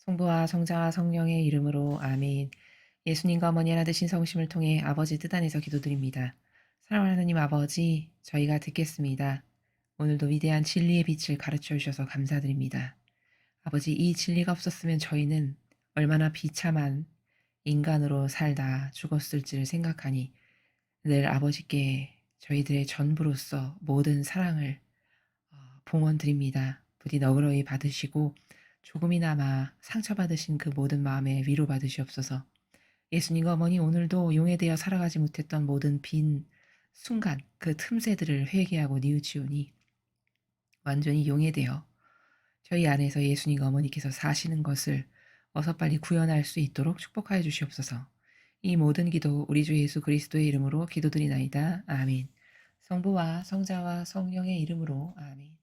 성부와 성자와 성령의 이름으로 아멘. 예수님과 어머니 하나 되신 성심을 통해 아버지 뜻 안에서 기도드립니다. 사랑하는 하나님 아버지, 저희가 듣겠습니다. 오늘도 위대한 진리의 빛을 가르쳐 주셔서 감사드립니다. 아버지, 이 진리가 없었으면 저희는 얼마나 비참한 인간으로 살다 죽었을지를 생각하니 늘 아버지께 저희들의 전부로서 모든 사랑을 봉헌드립니다. 부디 너그러이 받으시고 조금이나마 상처받으신 그 모든 마음에 위로받으시옵소서. 예수님과 어머니 오늘도 용해되어 살아가지 못했던 모든 빈 순간 그 틈새들을 회개하고 뉘우치오니 완전히 용해되어 저희 안에서 예수님과 어머니께서 사시는 것을 어서 빨리 구현할 수 있도록 축복하여 주시옵소서. 이 모든 기도 우리 주 예수 그리스도의 이름으로 기도드리나이다. 아멘. 성부와 성자와 성령의 이름으로 아멘.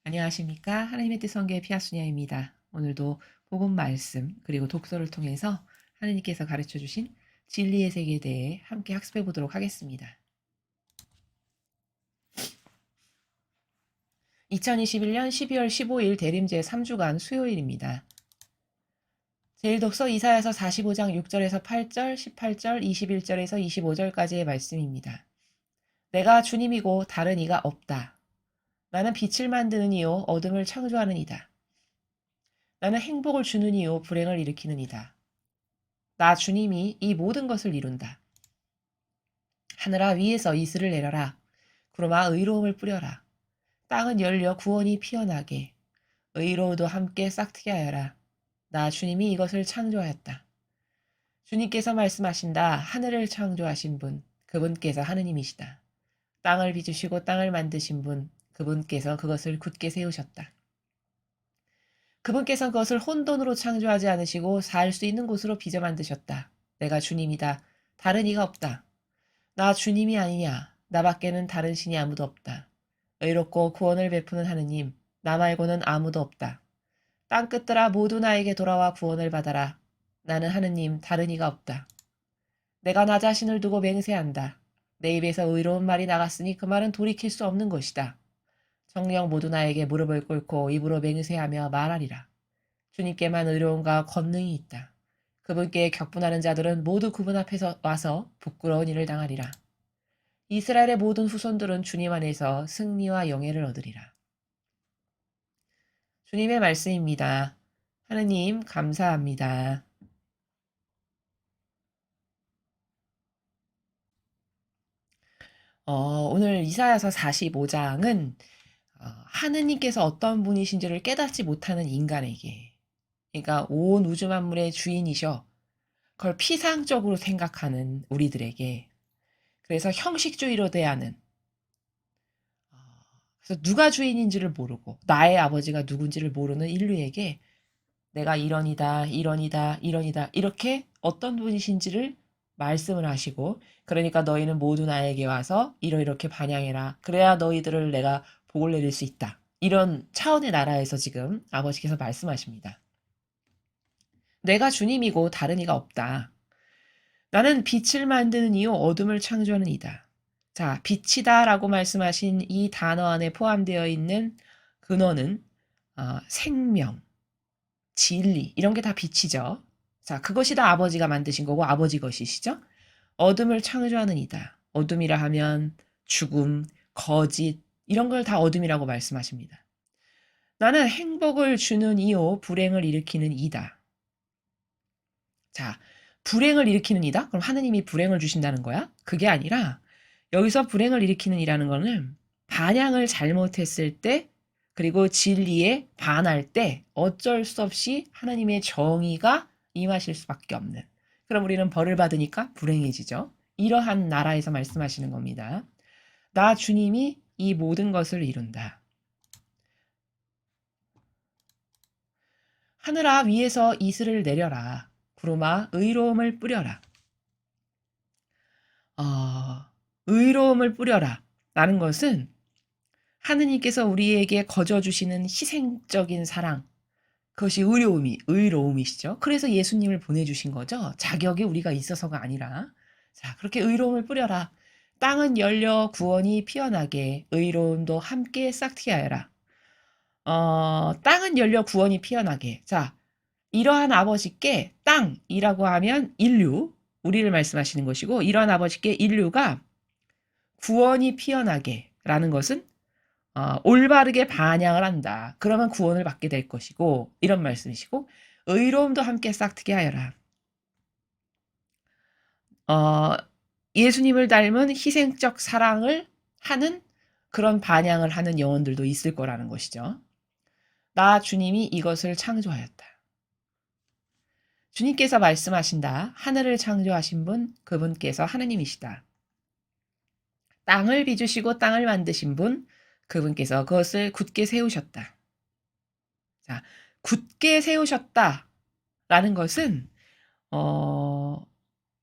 안녕하십니까? 하나님의 뜻 성교의 피아수냐입니다. 오늘도 복음 말씀 그리고 독서를 통해서 하나님께서 가르쳐 주신 진리의 세계에 대해 함께 학습해 보도록 하겠습니다. 2021년 12월 15일 대림제 3주간 수요일입니다. 제1독서 이사야서 45장 6절에서 8절, 18절, 21절에서 25절까지의 말씀입니다. 내가 주님이고 다른 이가 없다. 나는 빛을 만드는 이요 어둠을 창조하는 이다. 나는 행복을 주는 이요 불행을 일으키는 이다. 나 주님이 이 모든 것을 이룬다. 하늘아 위에서 이슬을 내려라. 구름아 의로움을 뿌려라. 땅은 열려 구원이 피어나게. 의로우도 함께 싹트게 하여라. 나 주님이 이것을 창조하였다. 주님께서 말씀하신다. 하늘을 창조하신 분, 그분께서 하느님이시다. 땅을 빚으시고 땅을 만드신 분, 그분께서 그것을 굳게 세우셨다. 그분께서 그것을 혼돈으로 창조하지 않으시고 살 수 있는 곳으로 빚어 만드셨다. 내가 주님이다. 다른 이가 없다. 나 주님이 아니냐. 나밖에는 다른 신이 아무도 없다. 의롭고 구원을 베푸는 하느님, 나 말고는 아무도 없다. 땅끝들아 모두 나에게 돌아와 구원을 받아라. 나는 하느님, 다른 이가 없다. 내가 나 자신을 두고 맹세한다. 내 입에서 의로운 말이 나갔으니 그 말은 돌이킬 수 없는 것이다. 정령 모두 나에게 무릎을 꿇고 입으로 맹세하며 말하리라. 주님께만 의로움과 권능이 있다. 그분께 격분하는 자들은 모두 그분 앞에서 와서 부끄러운 일을 당하리라. 이스라엘의 모든 후손들은 주님 안에서 승리와 영예를 얻으리라. 주님의 말씀입니다. 하느님 감사합니다. 오늘 이사야서 45장은 하느님께서 어떤 분이신지를 깨닫지 못하는 인간에게, 그러니까 온 우주 만물의 주인이셔 그걸 피상적으로 생각하는 우리들에게, 그래서 형식주의로 대하는, 그래서 누가 주인인지를 모르고 나의 아버지가 누군지를 모르는 인류에게 내가 이런이다, 이런이다, 이런이다 이렇게 어떤 분이신지를 말씀을 하시고, 그러니까 너희는 모두 나에게 와서 이렇게 반향해라. 그래야 너희들을 내가 복을 내릴 수 있다. 이런 차원의 나라에서 지금 아버지께서 말씀하십니다. 내가 주님이고 다른 이가 없다. 나는 빛을 만드는 이요 어둠을 창조하는 이다. 자, 빛이다 라고 말씀하신 이 단어 안에 포함되어 있는 근원은 생명, 진리 이런 게 다 빛이죠. 자, 그것이 다 아버지가 만드신 거고 아버지 것이시죠. 어둠을 창조하는 이다. 어둠이라 하면 죽음, 거짓 이런 걸 다 어둠이라고 말씀하십니다. 나는 행복을 주는 이요 불행을 일으키는 이다. 자, 불행을 일으키는 이다? 그럼 하느님이 불행을 주신다는 거야? 그게 아니라 여기서 불행을 일으키는 이라는 거는 반향을 잘못했을 때 그리고 진리에 반할 때 어쩔 수 없이 하나님의 정의가 임하실 수밖에 없는, 그럼 우리는 벌을 받으니까 불행해지죠. 이러한 나라에서 말씀하시는 겁니다. 나 주님이 이 모든 것을 이룬다. 하늘아 위에서 이슬을 내려라. 구름아 의로움을 뿌려라. 의로움을 뿌려라 라는 것은 하느님께서 우리에게 거저주시는 희생적인 사랑, 그것이 의로움이시죠. 그래서 예수님을 보내주신 거죠. 자격이 우리가 있어서가 아니라. 자, 그렇게 의로움을 뿌려라. 땅은 열려 구원이 피어나게 의로움도 함께 싹트게 하여라. 땅은 열려 구원이 피어나게. 자, 이러한 아버지께 땅이라고 하면 인류, 우리를 말씀하시는 것이고, 이러한 아버지께 인류가 구원이 피어나게 라는 것은 올바르게 반향을 한다. 그러면 구원을 받게 될 것이고, 이런 말씀이시고, 의로움도 함께 싹트게 하여라. 예수님을 닮은 희생적 사랑을 하는 그런 반향을 하는 영혼들도 있을 거라는 것이죠. 나 주님이 이것을 창조하였다. 주님께서 말씀하신다. 하늘을 창조하신 분, 그분께서 하느님이시다. 땅을 빚으시고 땅을 만드신 분, 그분께서 그것을 굳게 세우셨다. 자, 굳게 세우셨다라는 것은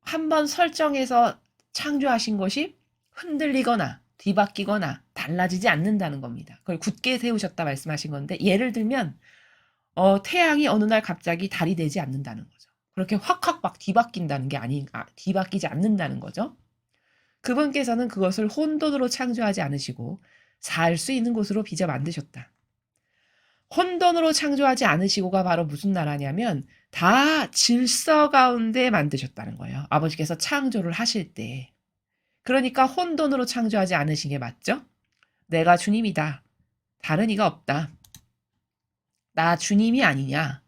한번 설정해서 창조하신 것이 흔들리거나 뒤바뀌거나 달라지지 않는다는 겁니다. 그걸 굳게 세우셨다 말씀하신 건데 예를 들면 태양이 어느 날 갑자기 달이 되지 않는다는 거죠. 그렇게 확확 막 뒤바뀐다는 게 뒤바뀌지 않는다는 거죠. 그분께서는 그것을 혼돈으로 창조하지 않으시고 살 수 있는 곳으로 빚어 만드셨다. 혼돈으로 창조하지 않으시고가 바로 무슨 나라냐면 다 질서 가운데 만드셨다는 거예요. 아버지께서 창조를 하실 때. 그러니까 혼돈으로 창조하지 않으신 게 맞죠? 내가 주님이다. 다른 이가 없다. 나 주님이 아니냐.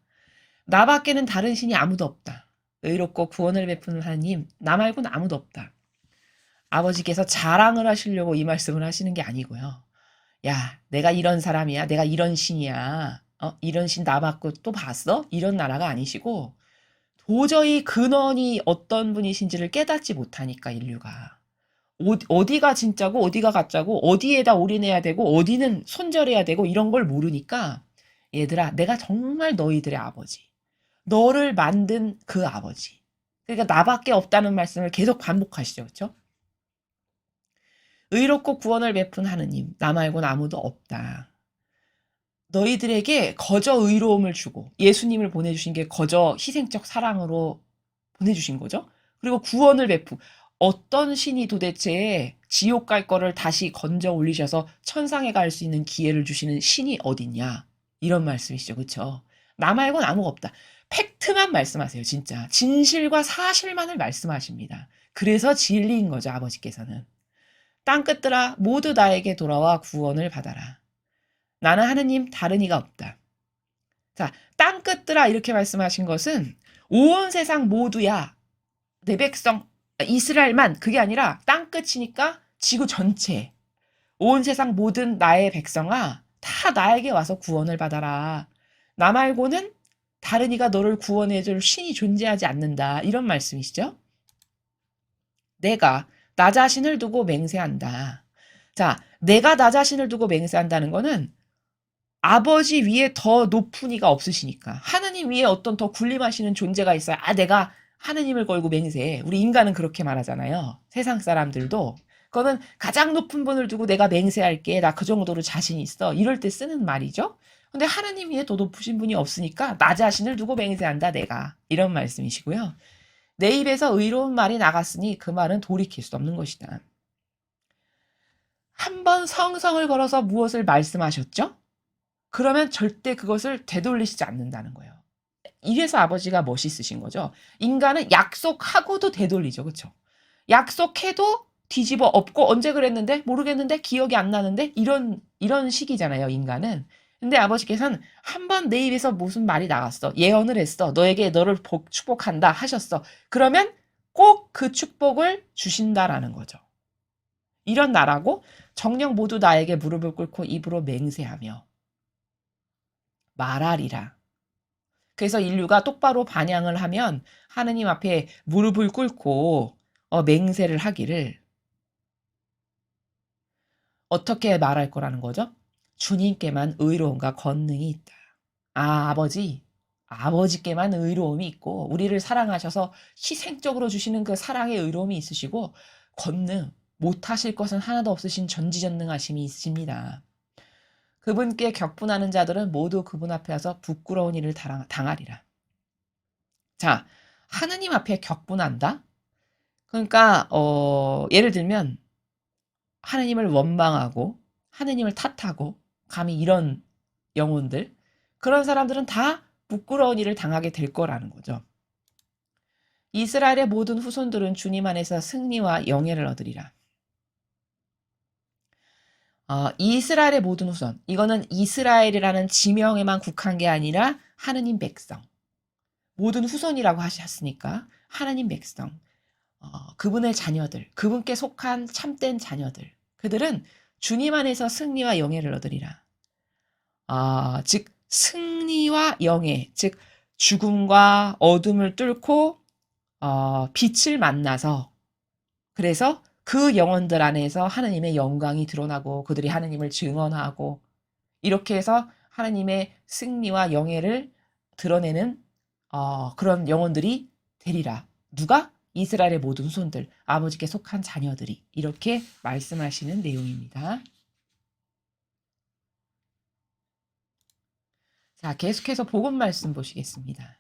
나밖에는 다른 신이 아무도 없다. 의롭고 구원을 베푸는 하나님, 나 말고는 아무도 없다. 아버지께서 자랑을 하시려고 이 말씀을 하시는 게 아니고요. 야, 내가 이런 사람이야. 내가 이런 신이야. 이런 신 나 받고 또 봤어? 이런 나라가 아니시고 도저히 근원이 어떤 분이신지를 깨닫지 못하니까 인류가. 어디가 진짜고 어디가 가짜고 어디에다 올인해야 되고 어디는 손절해야 되고 이런 걸 모르니까 얘들아 내가 정말 너희들의 아버지. 너를 만든 그 아버지. 그러니까 나밖에 없다는 말씀을 계속 반복하시죠. 그렇죠? 의롭고 구원을 베푼 하느님, 나 말고는 아무도 없다. 너희들에게 거저 의로움을 주고 예수님을 보내주신 게 거저 희생적 사랑으로 보내주신 거죠. 그리고 구원을 어떤 신이 도대체 지옥 갈 거를 다시 건져 올리셔서 천상에 갈 수 있는 기회를 주시는 신이 어딨냐. 이런 말씀이시죠. 그렇죠? 나 말고는 아무가 없다. 팩트만 말씀하세요. 진짜. 진실과 사실만을 말씀하십니다. 그래서 진리인 거죠. 아버지께서는. 땅끝들아 모두 나에게 돌아와 구원을 받아라. 나는 하느님 다른 이가 없다. 자, 땅끝들아 이렇게 말씀하신 것은 온 세상 모두야. 내 백성 이스라엘만 그게 아니라 땅끝이니까 지구 전체. 온 세상 모든 나의 백성아 다 나에게 와서 구원을 받아라. 나 말고는 다른 이가 너를 구원해 줄 신이 존재하지 않는다. 이런 말씀이시죠? 내가 나 자신을 두고 맹세한다. 자, 내가 나 자신을 두고 맹세한다는 거는 아버지 위에 더 높은 이가 없으시니까 하느님 위에 어떤 더 군림하시는 존재가 있어요. 내가 하느님을 걸고 맹세해. 우리 인간은 그렇게 말하잖아요. 세상 사람들도. 그거는 가장 높은 분을 두고 내가 맹세할게. 나 그 정도로 자신 있어. 이럴 때 쓰는 말이죠. 근데 하느님 위에 더 높으신 분이 없으니까 나 자신을 두고 맹세한다 내가. 이런 말씀이시고요. 내 입에서 의로운 말이 나갔으니 그 말은 돌이킬 수 없는 것이다. 한번 성성을 걸어서 무엇을 말씀하셨죠? 그러면 절대 그것을 되돌리시지 않는다는 거예요. 이래서 아버지가 멋있으신 거죠. 인간은 약속하고도 되돌리죠. 그렇죠? 약속해도 뒤집어 엎고 언제 그랬는데 모르겠는데 기억이 안 나는데 이런 식이잖아요. 인간은. 근데 아버지께서는 한번 내 입에서 무슨 말이 나갔어. 예언을 했어. 너에게 너를 축복한다 하셨어. 그러면 꼭 그 축복을 주신다라는 거죠. 이런 나라고 정녕 모두 나에게 무릎을 꿇고 입으로 맹세하며 말하리라. 그래서 인류가 똑바로 반향을 하면 하느님 앞에 무릎을 꿇고 맹세를 하기를 어떻게 말할 거라는 거죠? 주님께만 의로움과 권능이 있다. 아버지께만 의로움이 있고 우리를 사랑하셔서 희생적으로 주시는 그 사랑의 의로움이 있으시고 권능, 못하실 것은 하나도 없으신 전지전능하심이 있으십니다. 그분께 격분하는 자들은 모두 그분 앞에 와서 부끄러운 일을 당하리라. 자, 하느님 앞에 격분한다? 그러니까 예를 들면 하느님을 원망하고 하느님을 탓하고 감히 이런 영혼들, 그런 사람들은 다 부끄러운 일을 당하게 될 거라는 거죠. 이스라엘의 모든 후손들은 주님 안에서 승리와 영예를 얻으리라. 이스라엘의 모든 후손, 이거는 이스라엘이라는 지명에만 국한 게 아니라 하느님 백성, 모든 후손이라고 하셨으니까 하느님 백성, 그분의 자녀들, 그분께 속한 참된 자녀들, 그들은 주님 안에서 승리와 영예를 얻으리라. 즉 승리와 영예, 즉 죽음과 어둠을 뚫고 빛을 만나서, 그래서 그 영혼들 안에서 하느님의 영광이 드러나고 그들이 하느님을 증언하고, 이렇게 해서 하느님의 승리와 영예를 드러내는 그런 영혼들이 되리라. 누가? 이스라엘의 모든 손들, 아버지께 속한 자녀들이, 이렇게 말씀하시는 내용입니다. 자, 계속해서 복음 말씀 보시겠습니다.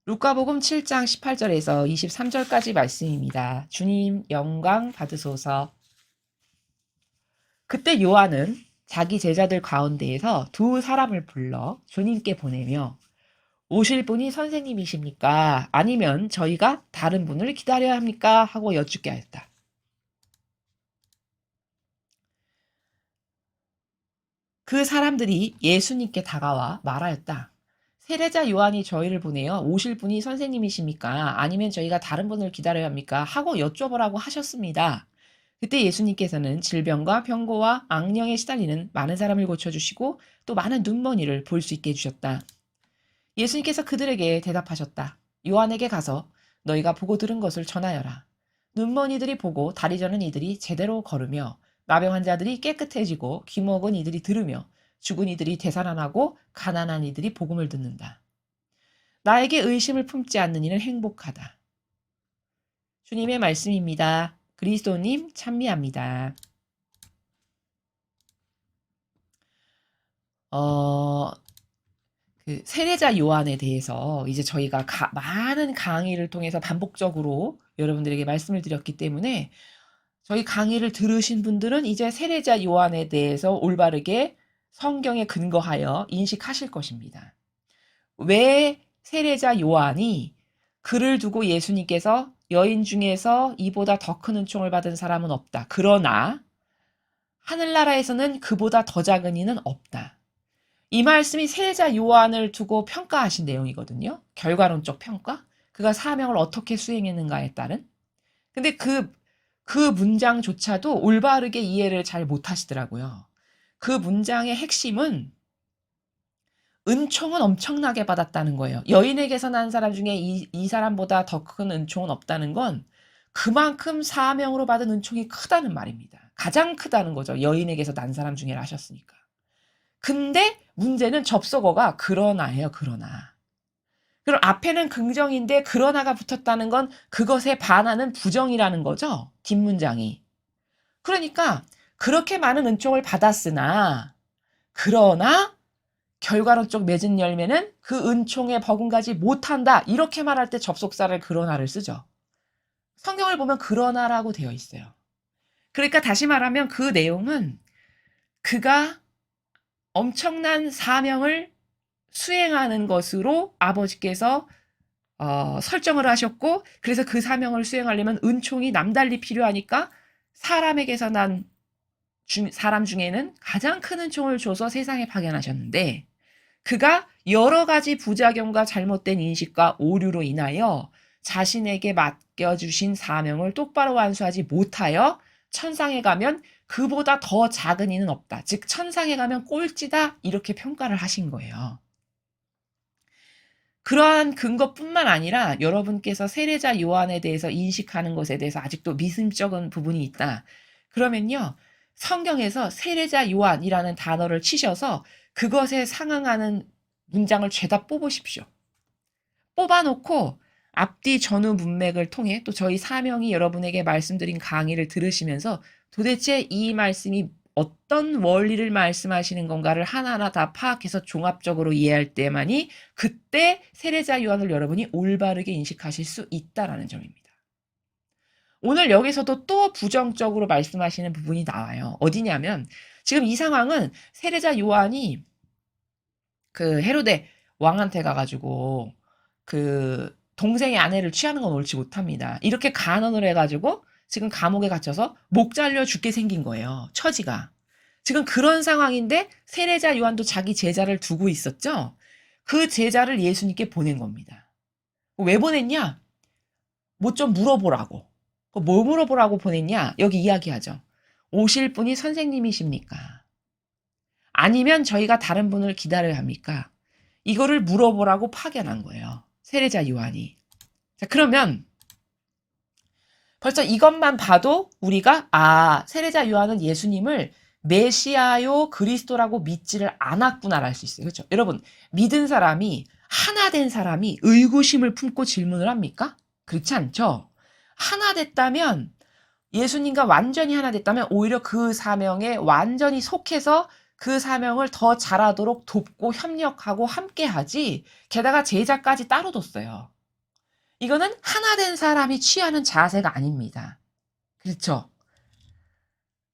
루카복음 7장 18절에서 23절까지 말씀입니다. 주님 영광 받으소서. 그때 요한은 자기 제자들 가운데에서 두 사람을 불러 주님께 보내며, 오실 분이 선생님이십니까? 아니면 저희가 다른 분을 기다려야 합니까? 하고 여쭙게 하였다. 그 사람들이 예수님께 다가와 말하였다. 세례자 요한이 저희를 보내어 오실 분이 선생님이십니까? 아니면 저희가 다른 분을 기다려야 합니까? 하고 여쭤보라고 하셨습니다. 그때 예수님께서는 질병과 병고와 악령에 시달리는 많은 사람을 고쳐주시고 또 많은 눈먼이를 볼 수 있게 해주셨다. 예수님께서 그들에게 대답하셨다. 요한에게 가서 너희가 보고 들은 것을 전하여라. 눈먼이들이 보고 다리 저는 이들이 제대로 걸으며, 나병 환자들이 깨끗해지고, 귀 먹은 이들이 들으며, 죽은 이들이 되살아나고, 가난한 이들이 복음을 듣는다. 나에게 의심을 품지 않는 이는 행복하다. 주님의 말씀입니다. 그리스도님 찬미합니다. 그 세례자 요한에 대해서 이제 저희가 많은 강의를 통해서 반복적으로 여러분들에게 말씀을 드렸기 때문에, 저희 강의를 들으신 분들은 이제 세례자 요한에 대해서 올바르게 성경에 근거하여 인식하실 것입니다. 왜 세례자 요한이 그를 두고 예수님께서 여인 중에서 이보다 더 큰 은총을 받은 사람은 없다. 그러나 하늘나라에서는 그보다 더 작은 이는 없다. 이 말씀이 세례자 요한을 두고 평가하신 내용이거든요. 결과론적 평가. 그가 사명을 어떻게 수행했는가에 따른. 근데 그 문장조차도 올바르게 이해를 잘 못하시더라고요. 그 문장의 핵심은 은총은 엄청나게 받았다는 거예요. 여인에게서 난 사람 중에 이 사람보다 더 큰 은총은 없다는 건 그만큼 사명으로 받은 은총이 크다는 말입니다. 가장 크다는 거죠. 여인에게서 난 사람 중에 하셨으니까. 근데 문제는 접속어가 그러나예요. 그러나. 그럼 앞에는 긍정인데 그러나가 붙었다는 건 그것에 반하는 부정이라는 거죠. 뒷문장이. 그러니까 그렇게 많은 은총을 받았으나, 그러나 결과론적 맺은 열매는 그 은총에 버금가지 못한다. 이렇게 말할 때 접속사를 그러나를 쓰죠. 성경을 보면 그러나라고 되어 있어요. 그러니까 다시 말하면 그 내용은 그가 엄청난 사명을 수행하는 것으로 아버지께서 설정을 하셨고, 그래서 그 사명을 수행하려면 은총이 남달리 필요하니까 사람에게서 난 사람 중에는 가장 큰 은총을 줘서 세상에 파견하셨는데, 그가 여러 가지 부작용과 잘못된 인식과 오류로 인하여 자신에게 맡겨주신 사명을 똑바로 완수하지 못하여 천상에 가면 그보다 더 작은 이는 없다. 즉 천상에 가면 꼴찌다. 이렇게 평가를 하신 거예요. 그러한 근거뿐만 아니라 여러분께서 세례자 요한에 대해서 인식하는 것에 대해서 아직도 미심쩍은 부분이 있다. 그러면요, 성경에서 세례자 요한이라는 단어를 치셔서 그것에 상응하는 문장을 죄다 뽑으십시오. 뽑아놓고 앞뒤 전후 문맥을 통해 또 저희 사명이 여러분에게 말씀드린 강의를 들으시면서 도대체 이 말씀이 어떤 원리를 말씀하시는 건가를 하나하나 다 파악해서 종합적으로 이해할 때만이 그때 세례자 요한을 여러분이 올바르게 인식하실 수 있다라는 점입니다. 오늘 여기서도 또 부정적으로 말씀하시는 부분이 나와요. 어디냐면 지금 이 상황은 세례자 요한이 그 헤로데 왕한테 가가지고 그 동생의 아내를 취하는 건 옳지 못합니다. 이렇게 간언을 해가지고 지금 감옥에 갇혀서 목 잘려 죽게 생긴 거예요. 처지가. 지금 그런 상황인데 세례자 요한도 자기 제자를 두고 있었죠. 그 제자를 예수님께 보낸 겁니다. 왜 보냈냐? 뭐 좀 물어보라고. 뭐 물어보라고 보냈냐? 여기 이야기하죠. 오실 분이 선생님이십니까? 아니면 저희가 다른 분을 기다려야 합니까? 이거를 물어보라고 파견한 거예요. 세례자 요한이. 자, 그러면 벌써 이것만 봐도 우리가 세례자 요한은 예수님을 메시아요 그리스도라고 믿지를 않았구나를 알 수 있어요. 그렇죠? 여러분, 믿은 사람이 하나 된 사람이 의구심을 품고 질문을 합니까? 그렇지 않죠? 하나 됐다면 예수님과 완전히 하나 됐다면 오히려 그 사명에 완전히 속해서 그 사명을 더 잘하도록 돕고 협력하고 함께하지 게다가 제자까지 따로 뒀어요. 이거는 하나 된 사람이 취하는 자세가 아닙니다. 그렇죠?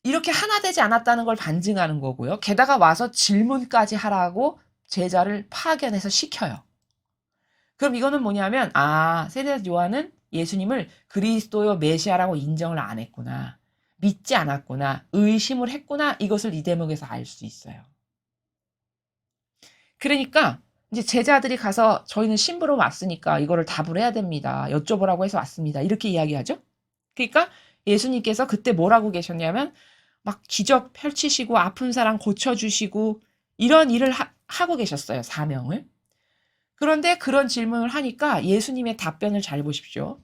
이렇게 하나 되지 않았다는 걸 반증하는 거고요. 게다가 와서 질문까지 하라고 제자를 파견해서 시켜요. 그럼 이거는 뭐냐면 세례자 요한은 예수님을 그리스도요 메시아라고 인정을 안 했구나. 믿지 않았구나. 의심을 했구나. 이것을 이 대목에서 알 수 있어요. 그러니까 이제 제자들이 가서 저희는 신부로 왔으니까 이거를 답을 해야 됩니다. 여쭤보라고 해서 왔습니다. 이렇게 이야기하죠. 그러니까 예수님께서 그때 뭐라고 계셨냐면 막 기적 펼치시고 아픈 사람 고쳐주시고 이런 일을 하고 계셨어요. 사명을. 그런데 그런 질문을 하니까 예수님의 답변을 잘 보십시오.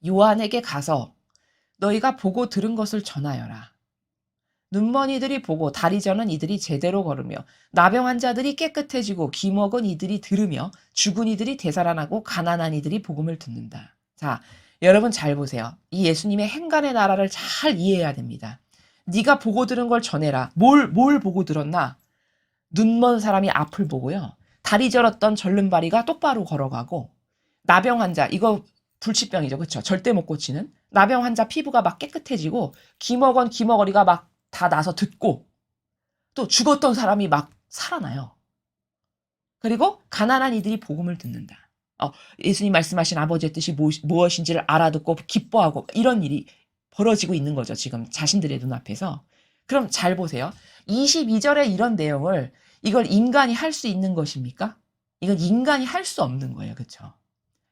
요한에게 가서 너희가 보고 들은 것을 전하여라. 눈먼 이들이 보고 다리 저는 이들이 제대로 걸으며 나병 환자들이 깨끗해지고 귀먹은 이들이 들으며 죽은 이들이 되살아나고 가난한 이들이 복음을 듣는다. 자, 여러분 잘 보세요. 이 예수님의 행간의 나라를 잘 이해해야 됩니다. 네가 보고 들은 걸 전해라. 뭘 보고 들었나? 눈먼 사람이 앞을 보고요. 다리 저렸던 절름발이가 똑바로 걸어가고 나병 환자 이거 불치병이죠. 그렇죠? 절대 못 고치는 나병 환자 피부가 막 깨끗해지고 귀먹은 귀머거리가 막 다 나서 듣고 또 죽었던 사람이 막 살아나요. 그리고 가난한 이들이 복음을 듣는다. 예수님 말씀하신 아버지의 뜻이 무엇인지를 알아듣고 기뻐하고 이런 일이 벌어지고 있는 거죠. 지금 자신들의 눈앞에서. 그럼 잘 보세요. 22절에 이런 내용을 이걸 인간이 할 수 있는 것입니까? 이건 인간이 할 수 없는 거예요. 그렇죠?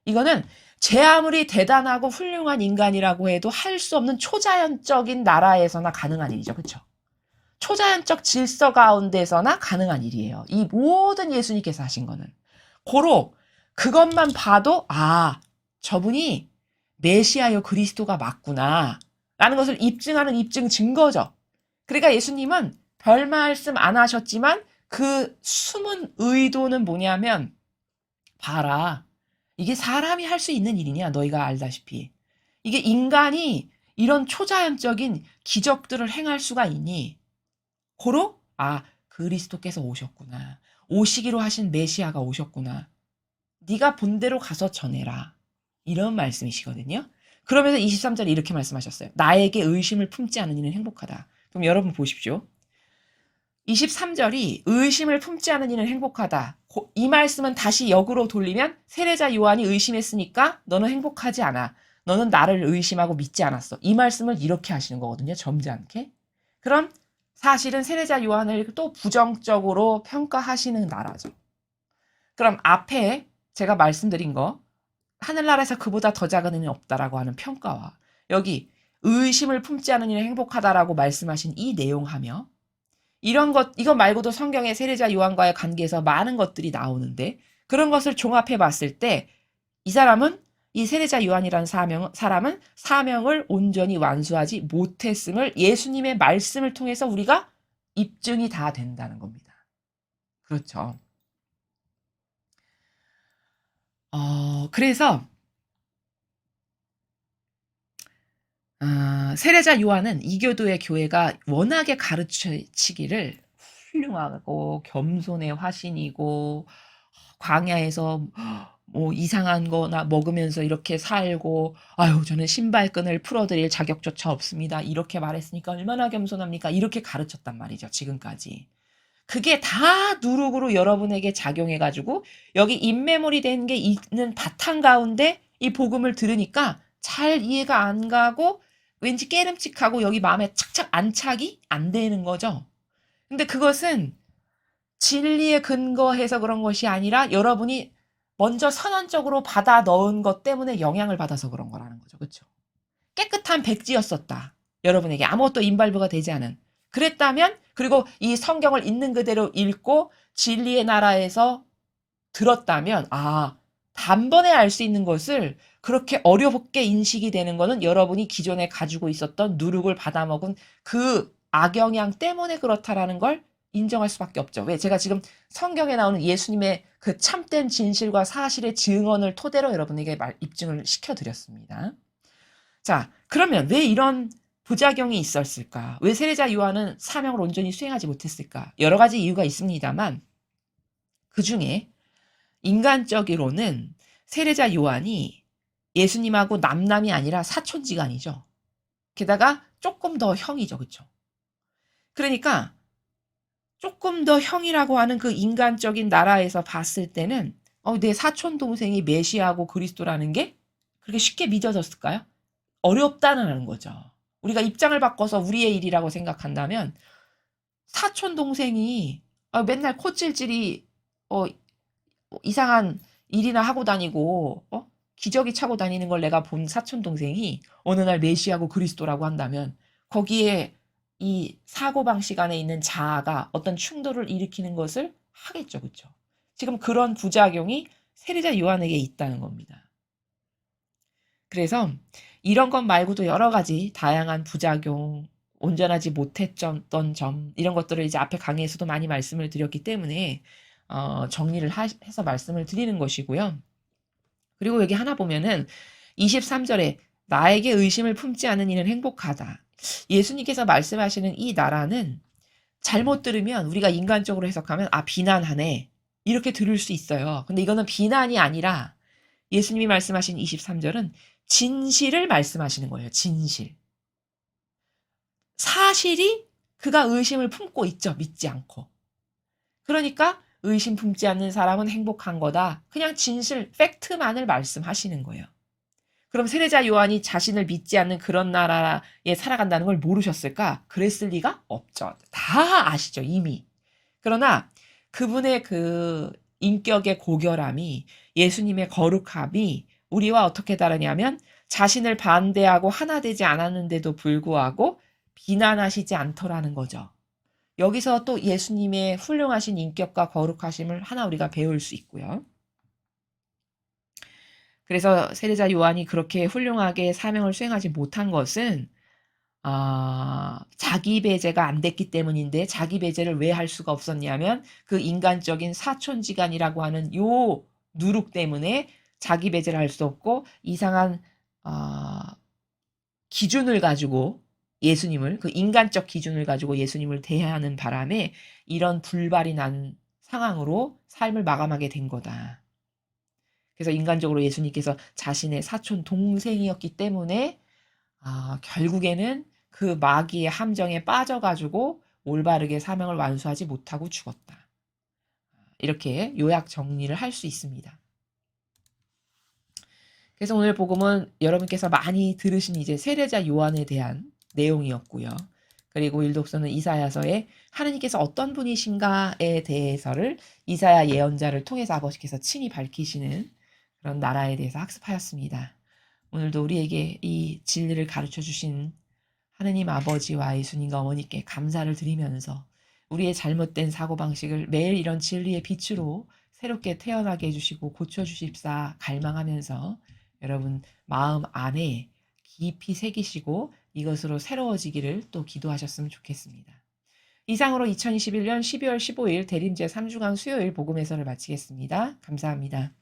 이거는 제 아무리 대단하고 훌륭한 인간이라고 해도 할 수 없는 초자연적인 나라에서나 가능한 일이죠. 그렇죠? 초자연적 질서 가운데서나 가능한 일이에요. 이 모든 예수님께서 하신 거는. 고로 그것만 봐도 저분이 메시아요 그리스도가 맞구나 라는 것을 입증하는 입증 증거죠. 그러니까 예수님은 별 말씀 안 하셨지만 그 숨은 의도는 뭐냐면 봐라. 이게 사람이 할 수 있는 일이냐 너희가 알다시피. 이게 인간이 이런 초자연적인 기적들을 행할 수가 있니? 고로 그리스도께서 오셨구나. 오시기로 하신 메시아가 오셨구나. 네가 본 대로 가서 전해라. 이런 말씀이시거든요. 그러면서 23절에 이렇게 말씀하셨어요. 나에게 의심을 품지 않은 이는 행복하다. 그럼 여러분 보십시오. 23절이 의심을 품지 않은 이는 행복하다. 이 말씀은 다시 역으로 돌리면 세례자 요한이 의심했으니까 너는 행복하지 않아. 너는 나를 의심하고 믿지 않았어. 이 말씀을 이렇게 하시는 거거든요. 점잖게. 그럼 사실은 세례자 요한을 또 부정적으로 평가하시는 나라죠. 그럼 앞에 제가 말씀드린 거 하늘나라에서 그보다 더 작은 이는 없다라고 하는 평가와 여기 의심을 품지 않은 이는 행복하다라고 말씀하신 이 내용하며 이거 말고도 성경에 세례자 요한과의 관계에서 많은 것들이 나오는데 그런 것을 종합해 봤을 때 이 사람은 이 세례자 요한이라는 사람은 사명을 온전히 완수하지 못했음을 예수님의 말씀을 통해서 우리가 입증이 다 된다는 겁니다. 그렇죠. 그래서 세례자 요한은 이교도의 교회가 워낙에 가르치기를 훌륭하고 겸손의 화신이고 광야에서 뭐 이상한 거나 먹으면서 이렇게 살고 아유 저는 신발끈을 풀어드릴 자격조차 없습니다. 이렇게 말했으니까 얼마나 겸손합니까? 이렇게 가르쳤단 말이죠. 지금까지. 그게 다 누룩으로 여러분에게 작용해 가지고 여기 인메모리 된 게 있는 바탕 가운데 이 복음을 들으니까 잘 이해가 안 가고 왠지 깨름칙하고 여기 마음에 착착 안착이 안 되는 거죠. 근데 그것은 진리에 근거해서 그런 것이 아니라 여러분이 먼저 선언적으로 받아 넣은 것 때문에 영향을 받아서 그런 거라는 거죠. 그렇죠? 깨끗한 백지였었다. 여러분에게 아무것도 인발부가 되지 않은. 그랬다면 그리고 이 성경을 있는 그대로 읽고 진리의 나라에서 들었다면 단번에 알 수 있는 것을 그렇게 어렵게 인식이 되는 거는 여러분이 기존에 가지고 있었던 누룩을 받아먹은 그 악영향 때문에 그렇다라는 걸 인정할 수밖에 없죠. 왜? 제가 지금 성경에 나오는 예수님의 그 참된 진실과 사실의 증언을 토대로 여러분에게 입증을 시켜드렸습니다. 자, 그러면 왜 이런 부작용이 있었을까? 왜 세례자 요한은 사명을 온전히 수행하지 못했을까? 여러 가지 이유가 있습니다만 그 중에 인간적으로는 세례자 요한이 예수님하고 남남이 아니라 사촌지간이죠. 게다가 조금 더 형이죠. 그렇죠? 그러니까 조금 더 형이라고 하는 그 인간적인 나라에서 봤을 때는 내 사촌 동생이 메시아고 그리스도라는 게 그렇게 쉽게 믿어졌을까요? 어렵다는 거죠. 우리가 입장을 바꿔서 우리의 일이라고 생각한다면 사촌 동생이 맨날 콧질질이 이상한 일이나 하고 다니고 기저귀 차고 다니는 걸 내가 본 사촌 동생이 어느 날 메시아고 그리스도라고 한다면 거기에 이 사고방식 안에 있는 자아가 어떤 충돌을 일으키는 것을 하겠죠. 그렇죠? 지금 그런 부작용이 세례자 요한에게 있다는 겁니다. 그래서 이런 것 말고도 여러 가지 다양한 부작용, 온전하지 못했던 점 이런 것들을 이제 앞에 강의에서도 많이 말씀을 드렸기 때문에 정리를 해서 말씀을 드리는 것이고요. 그리고 여기 하나 보면은 23절에 나에게 의심을 품지 않은 이는 행복하다. 예수님께서 말씀하시는 이 나라는 잘못 들으면 우리가 인간적으로 해석하면 비난하네. 이렇게 들을 수 있어요. 근데 이거는 비난이 아니라 예수님이 말씀하신 23절은 진실을 말씀하시는 거예요. 진실. 사실이 그가 의심을 품고 있죠. 믿지 않고. 그러니까 의심 품지 않는 사람은 행복한 거다. 그냥 진실, 팩트만을 말씀하시는 거예요. 그럼 세례자 요한이 자신을 믿지 않는 그런 나라에 살아간다는 걸 모르셨을까? 그랬을 리가 없죠. 다 아시죠, 이미. 그러나 그분의 그 인격의 고결함이 예수님의 거룩함이 우리와 어떻게 다르냐면 자신을 반대하고 하나 되지 않았는데도 불구하고 비난하시지 않더라는 거죠. 여기서 또 예수님의 훌륭하신 인격과 거룩하심을 하나 우리가 배울 수 있고요. 그래서 세례자 요한이 그렇게 훌륭하게 사명을 수행하지 못한 것은 자기 배제가 안 됐기 때문인데 자기 배제를 왜 할 수가 없었냐면 그 인간적인 사촌지간이라고 하는 요 누룩 때문에 자기 배제를 할 수 없고 이상한 기준을 가지고 예수님을 그 인간적 기준을 가지고 예수님을 대하는 바람에 이런 불발이 난 상황으로 삶을 마감하게 된 거다. 그래서 인간적으로 예수님께서 자신의 사촌 동생이었기 때문에 결국에는 그 마귀의 함정에 빠져가지고 올바르게 사명을 완수하지 못하고 죽었다. 이렇게 요약 정리를 할 수 있습니다. 그래서 오늘 복음은 여러분께서 많이 들으신 이제 세례자 요한에 대한 내용이었고요. 그리고 일독서는 이사야서에 하느님께서 어떤 분이신가에 대해서를 이사야 예언자를 통해서 아버지께서 친히 밝히시는 그런 나라에 대해서 학습하였습니다. 오늘도 우리에게 이 진리를 가르쳐 주신 하느님 아버지와 예수님과 어머니께 감사를 드리면서 우리의 잘못된 사고방식을 매일 이런 진리의 빛으로 새롭게 태어나게 해주시고 고쳐주십사 갈망하면서 여러분 마음 안에 깊이 새기시고 이것으로 새로워지기를 또 기도하셨으면 좋겠습니다. 이상으로 2021년 12월 15일 대림제 3주간 수요일 복음 해설을 마치겠습니다. 감사합니다.